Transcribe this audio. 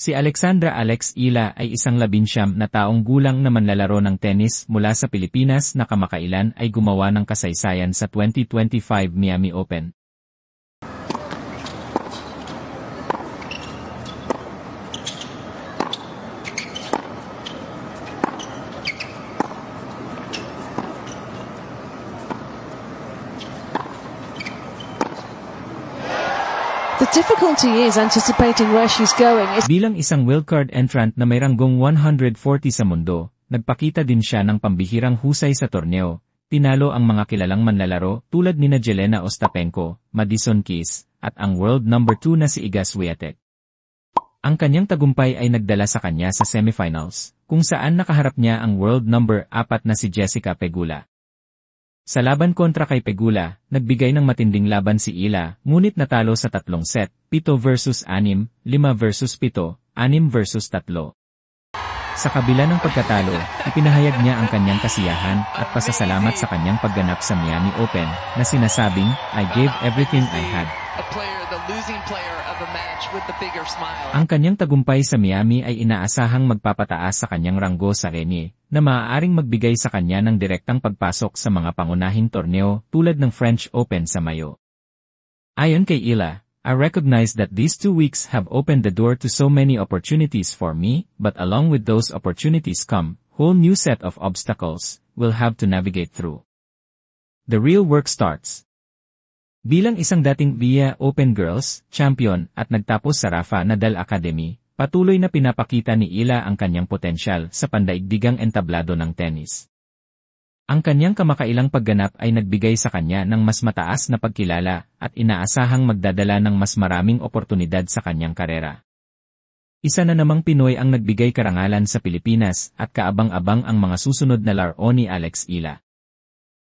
Si Alexandra Alex Ila ay isang 19 na taong gulang na manlalaro ng tennis mula sa Pilipinas na kamakailan ay gumawa ng kasaysayan sa 2025 Miami Open. The difficulty is anticipating where she's going. Bilang isang wildcard entrant na may ranggong 140 sa mundo, nagpakita din siya ng pambihirang husay sa torneo. Tinalo ang mga kilalang manlalaro tulad nina Jelena Ostapenko, Madison Keys, at ang world number 2 na si Iga Swiatek. Ang kanyang tagumpay ay nagdala sa kanya sa semifinals, kung saan nakaharap niya ang world number 4 na si Jessica Pegula. Sa laban kontra kay Pegula, nagbigay ng matinding laban si Ila, ngunit natalo sa 3 set, 7 versus 6, 5 versus 7, 6 versus 3. Sa kabila ng pagkatalo, ipinahayag niya ang kanyang kasiyahan at pasasalamat sa kanyang pagganap sa Miami Open, na sinasabing, "I gave everything I had." Ang kanyang tagumpay sa Miami ay inaasahang magpapataas sa kanyang ranggo sa Renie, na maaaring magbigay sa kanya ng direktang pagpasok sa mga pangunahing torneo tulad ng French Open sa Mayo. Ayon kay Ila, "I recognize that these 2 weeks have opened the door to so many opportunities for me, but along with those opportunities come whole new set of obstacles we'll have to navigate through. The real work starts." Bilang isang dating VIA Open Girls champion at nagtapos sa Rafa Nadal Academy, patuloy na pinapakita ni Ila ang kanyang potensyal sa pandaigdigang entablado ng tennis. Ang kanyang kamakailang pagganap ay nagbigay sa kanya ng mas mataas na pagkilala at inaasahang magdadala ng mas maraming oportunidad sa kanyang karera. Isa na namang Pinoy ang nagbigay karangalan sa Pilipinas at kaabang-abang ang mga susunod na laro ni Alex Ila.